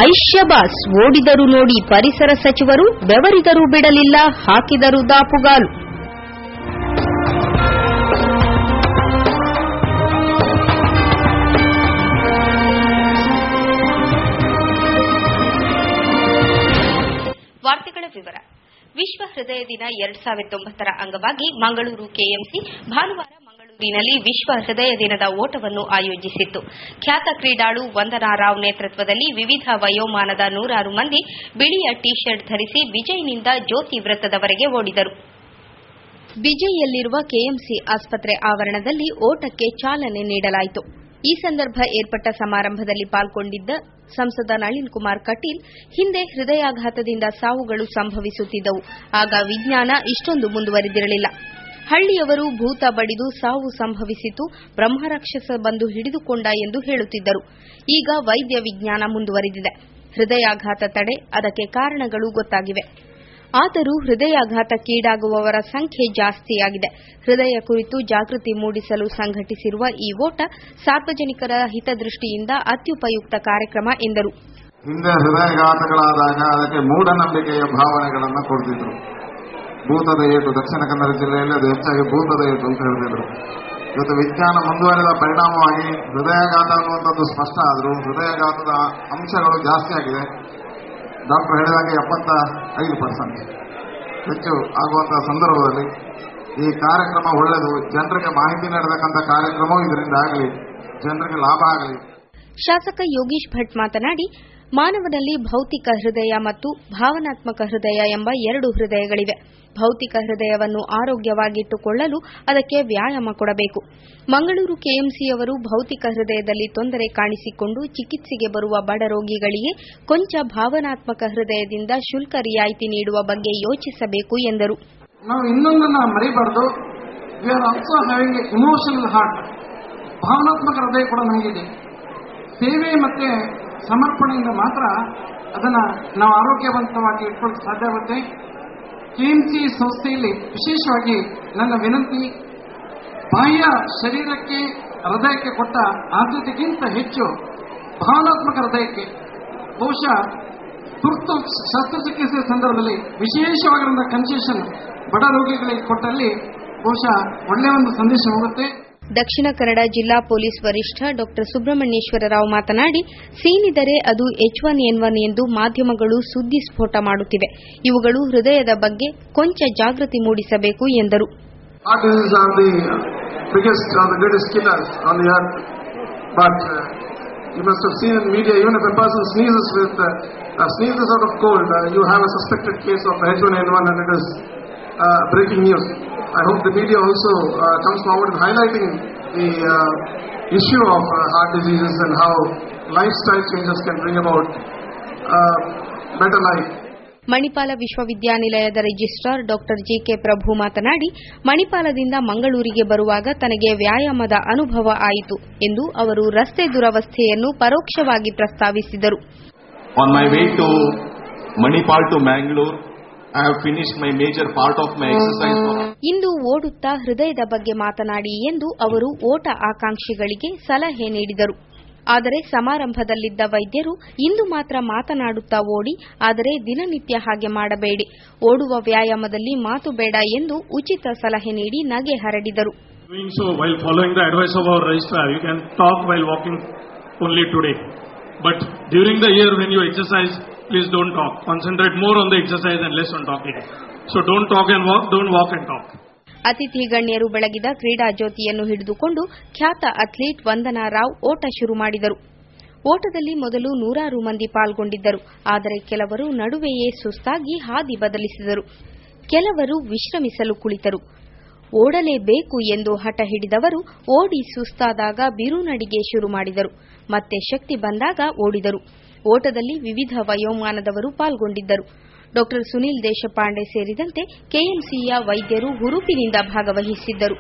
ಐಶ್ಯಬಾಸ್ ಓಡಿದರು ನೋಡಿ ಪರಿಸರ ಸಚಿವರು, ಬೆವರಿದರೂ ಬಿಡಲಿಲ್ಲ, ಹಾಕಿದರು ದಾಪುಗಾಲು. ವಾರ್ತೆಗಳ ವಿವರ. ವಿಶ್ವ ಹೃದಯ ದಿನ 2009 ಅಂಗವಾಗಿ ಮಂಗಳೂರು ಕೆಎಂಸಿ ಭಾನುವಾರ ಮಂಗಳೂರಿನಲ್ಲಿ ವಿಶ್ವ ಹೃದಯ ದಿನದ ಓಟವನ್ನು ಆಯೋಜಿಸಿತ್ತು. ಖ್ಯಾತ ಕ್ರೀಡಾಳು ವಂದನಾ ರಾವ್ ನೇತೃತ್ವದಲ್ಲಿ ವಿವಿಧ ವಯೋಮಾನದ 100 ಮಂದಿ ಬಿಳಿಯ ಟಿ ಶರ್ಟ್ ಧರಿಸಿ ವಿಜಯ್ನಿಂದ ಜ್ಯೋತಿ ವೃತ್ತದವರೆಗೆ ಓಡಿದರು. ವಿಜಯ್ಯಲ್ಲಿರುವ ಕೆಎಂಸಿ ಆಸ್ಪತ್ರೆ ಆವರಣದಲ್ಲಿ ಓಟಕ್ಕೆ ಚಾಲನೆ ನೀಡಲಾಯಿತು. ಈ ಸಂದರ್ಭ ಏರ್ಪಟ್ಟ ಸಮಾರಂಭದಲ್ಲಿ ಪಾಲ್ಗೊಂಡಿದ್ದ ಸಂಸದ ನಳಿನ್ ಕುಮಾರ್ ಕಟೀಲ್, ಹಿಂದೆ ಹೃದಯಾಘಾತದಿಂದ ಸಾವುಗಳು ಸಂಭವಿಸುತ್ತಿದ್ದವು, ಆಗ ವಿಜ್ಞಾನ ಇಷ್ಟೊಂದು ಮುಂದುವರಿದಿರಲಿಲ್ಲ. ಹಳ್ಳಿಯವರು ಭೂತ ಬಡಿದು ಸಾವು ಸಂಭವಿಸಿತು, ಬ್ರಹ್ಮರಾಕ್ಷಸ ಬಂದು ಹಿಡಿದುಕೊಂಡ ಎಂದು ಹೇಳುತ್ತಿದ್ದರು. ಈಗ ವೈದ್ಯ ವಿಜ್ಞಾನ ಮುಂದುವರಿದಿದೆ. ಹೃದಯಾಘಾತ ತಡೆ, ಅದಕ್ಕೆ ಕಾರಣಗಳು ಗೊತ್ತಾಗಿವೆ. ಆದರೂ ಹೃದಯಾಘಾತಕ್ಕೀಡಾಗುವವರ ಸಂಖ್ಯೆ ಜಾಸ್ತಿಯಾಗಿದೆ. ಹೃದಯ ಕುರಿತು ಜಾಗೃತಿ ಮೂಡಿಸಲು ಸಂಘಟಿಸಿರುವ ಈ ಓಟ ಸಾರ್ವಜನಿಕರ ಹಿತದೃಷ್ಟಿಯಿಂದ ಅತ್ಯುಪಯುಕ್ತ ಕಾರ್ಯಕ್ರಮ ಎಂದರು. ಹಿಂದೆ ಹೃದಯಾಘಾತಗಳಾದಾಗ ಅದಕ್ಕೆ ಮೂಢನಂಬಿಕೆಯ ಭಾವನೆಗಳನ್ನು ಕೊಡ್ತಿದ್ರು. ಭೂತದ ಏಟು, ದಕ್ಷಿಣ ಕನ್ನಡ ಜಿಲ್ಲೆಯಲ್ಲಿ ಅದು ಹೆಚ್ಚಾಗಿ ಭೂತದ ಏಟು ಅಂತ ಹೇಳ್ತಿದ್ರು. ಇವತ್ತು ವಿಜ್ಞಾನ ಮುಂದುವರೆದ ಪರಿಣಾಮವಾಗಿ ಹೃದಯಾಘಾತ ಅನ್ನುವಂಥದ್ದು ಸ್ಪಷ್ಟ ಆದರೂ ಹೃದಯಾಘಾತದ ಅಂಶಗಳು ಜಾಸ್ತಿ ಆಗಿದೆ. ಡಾಕ್ಟರ್ ಹೇಳಿದಾಗೆ 75% ಹೆಚ್ಚು ಆಗುವಂತಹ ಸಂದರ್ಭದಲ್ಲಿ ಈ ಕಾರ್ಯಕ್ರಮ ಒಳ್ಳೆಯದು. ಜನರಿಗೆ ಮಾಹಿತಿ ನೀಡತಕ್ಕಂಥ ಕಾರ್ಯಕ್ರಮವೂ ಇದರಿಂದ ಆಗಲಿ, ಜನರಿಗೆ ಲಾಭ ಆಗಲಿ. ಶಾಸಕ ಯೋಗೀಶ್ ಭಟ್ ಮಾತನಾಡಿ, ಮಾನವನಲ್ಲಿ ಭೌತಿಕ ಹೃದಯ ಮತ್ತು ಭಾವನಾತ್ಮಕ ಹೃದಯ ಎಂಬ 2 ಹೃದಯಗಳಿವೆ. ಭೌತಿಕ ಹೃದಯವನ್ನು ಆರೋಗ್ಯವಾಗಿಟ್ಟುಕೊಳ್ಳಲು ಅದಕ್ಕೆ ವ್ಯಾಯಾಮ ಕೊಡಬೇಕು. ಮಂಗಳೂರು ಕೆಎಂಸಿಯವರು ಭೌತಿಕ ಹೃದಯದಲ್ಲಿ ತೊಂದರೆ ಕಾಣಿಸಿಕೊಂಡು ಚಿಕಿತ್ಸೆಗೆ ಬರುವ ಬಡ ರೋಗಿಗಳಿಗೆ ಕೊಂಚ ಭಾವನಾತ್ಮಕ ಹೃದಯದಿಂದ ಶುಲ್ಕ ರಿಯಾಯಿತಿ ನೀಡುವ ಬಗ್ಗೆ ಯೋಚಿಸಬೇಕು ಎಂದರು. ನಾವು ಇನ್ನೊಂದನ್ನು ಮರಿಬಾರದು. We are also having a emotional heart. ಭಾವನಾತ್ಮಕ ಹೃದಯ ಕೂಡ ನಮಗಿದೆ. ಸೇವೆ ಮತ್ತೆ ಸಮರ್ಪಣೆಯಿಂದ ಮಾತ್ರ ಅದನ್ನು ನಾವು ಆರೋಗ್ಯವಂತವಾಗಿ ಇಟ್ಕೊಳ್ಳೋಕೆ ಸಾಧ್ಯವಾಗುತ್ತೆ. ಕೆಎಂಸಿ ಸಂಸ್ಥೆಯಲ್ಲಿ ವಿಶೇಷವಾಗಿ ನನ್ನ ವಿನಂತಿ, ಬಾಹ್ಯ ಶರೀರಕ್ಕೆ ಹೃದಯಕ್ಕೆ ಕೊಟ್ಟ ಆದ್ಯತೆಗಿಂತ ಹೆಚ್ಚು ಭಾವನಾತ್ಮಕ ಹೃದಯಕ್ಕೆ ಬಹುಶಃ ತುರ್ತು ಶಸ್ತ್ರಚಿಕಿತ್ಸೆ ಸಂದರ್ಭದಲ್ಲಿ ವಿಶೇಷವಾಗಿರುವ ಕನ್ಸೆಷನ್ ಬಡ ರೋಗಿಗಳಿಗೆ ಕೊಟ್ಟಲ್ಲಿ ಬಹುಶಃ ಒಳ್ಳೆಯ ಒಂದು ಸಂದೇಶ ಹೋಗುತ್ತೆ. ದಕ್ಷಿಣ ಕನ್ನಡ ಜಿಲ್ಲಾ ಪೊಲೀಸ್ ವರಿಷ್ಠ ಡಾ ಸುಬ್ರಹ್ಮಣ್ಯೇಶ್ವರ ರಾವ್ ಮಾತನಾಡಿ, ಸೀನಿದರೆ ಅದು H1N1 ಎಂದು ಮಾಧ್ಯಮಗಳು ಸುದ್ದಿ ಸ್ಫೋಟ ಮಾಡುತ್ತಿವೆ. ಇವುಗಳು ಹೃದಯದ ಬಗ್ಗೆ ಕೊಂಚ ಜಾಗೃತಿ ಮೂಡಿಸಬೇಕು ಎಂದರು. You must have seen in media, even if a person sneezes out of cold, you have a suspected case of H1N1 and it is breaking news. I hope the media also comes forward in highlighting the issue of heart diseases and how lifestyle changes can bring about better life. Manipal ವಿಶ್ವವಿದ್ಯಾನಿಲಯದ registrar ಡಾ GK ಪ್ರಭು ಮಾತನಾಡಿ, ಮಣಿಪಾಲದಿಂದ ಮಂಗಳೂರಿಗೆ ಬರುವಾಗ ತನಗೆ ವ್ಯಾಯಾಮದ ಅನುಭವ ಆಯಿತು ಎಂದು ಅವರು ರಸ್ತೆ ದುರವಸ್ಥೆಯನ್ನು ಪರೋಕ್ಷವಾಗಿ ಪ್ರಸ್ತಾವಿಸಿದರು. On my way to Manipal to Mangalore, I have finished my major part of my exercise. ಇಂದು ಓಡುತ್ತಾ ಹೃದಯದ ಬಗ್ಗೆ ಮಾತನಾಡಿ ಎಂದು ಅವರು ಓಟ ಆಕಾಂಕ್ಷಿಗಳಿಗೆ ಸಲಹೆ ನೀಡಿದರು. ಆದರೆ ಸಮಾರಂಭದಲ್ಲಿದ್ದ ವೈದ್ಯರು, ಇಂದು ಮಾತ್ರ ಮಾತನಾಡುತ್ತಾ ಓಡಿ, ಆದರೆ ದಿನನಿತ್ಯ ಹಾಗೆ ಮಾಡಬೇಡಿ, ಓಡುವ ವ್ಯಾಯಾಮದಲ್ಲಿ ಮಾತು ಬೇಡ ಎಂದು ಉಚಿತ ಸಲಹೆ ನೀಡಿ ನಗೆ ಹರಡಿದರು. Doing so while following the advice of our registrar, you can talk while walking only today. But during the year when you exercise, please don't talk. Concentrate more on the exercise and less on talking. So don't talk and walk, don't walk and talk. ಅತಿಥಿ ಗಣ್ಯರು ಬೆಳಗಿದ ಕ್ರೀಡಾ ಜ್ಯೋತಿಯನ್ನು ಹಿಡಿದುಕೊಂಡು ಖ್ಯಾತ athlete ವಂದನಾ ರಾವ್ ಓಟ ಶುರು ಮಾಡಿದರು. ಓಟದಲ್ಲಿ ಮೊದಲು 100 ಮಂದಿ ಪಾಲ್ಗೊಂಡಿದ್ದರು. ಆದರೆ ಕೆಲವರು ನಡುವೆಯೇ ಸುಸ್ತಾಗಿ ಹಾದಿ ಬದಲಿಸಿದರು. ಕೆಲವರು ವಿಶ್ರಮಿಸಲು ಕುಳಿತರು. ಓಡಲೇಬೇಕು ಎಂದು ಹಠ ಹಿಡಿದವರು ಓಡಿ ಸುಸ್ತಾದಾಗ ಬಿರುನಡಿಗೆ ಶುರು ಮಾಡಿದರು. ಮತ್ತೆ ಶಕ್ತಿ ಬಂದಾಗ ಓಡಿದರು. ಓಟದಲ್ಲಿ ವಿವಿಧ ವಯೋಮಾನದವರು ಪಾಲ್ಗೊಂಡಿದ್ದರು. ಡಾ ಸುನೀಲ್ ದೇಶಪಾಂಡೆ ಸೇರಿದಂತೆ ಕೆಎಂಸಿಯ ವೈದ್ಯರು ಹುರುಪಿನಿಂದ ಭಾಗವಹಿಸಿದ್ದರು.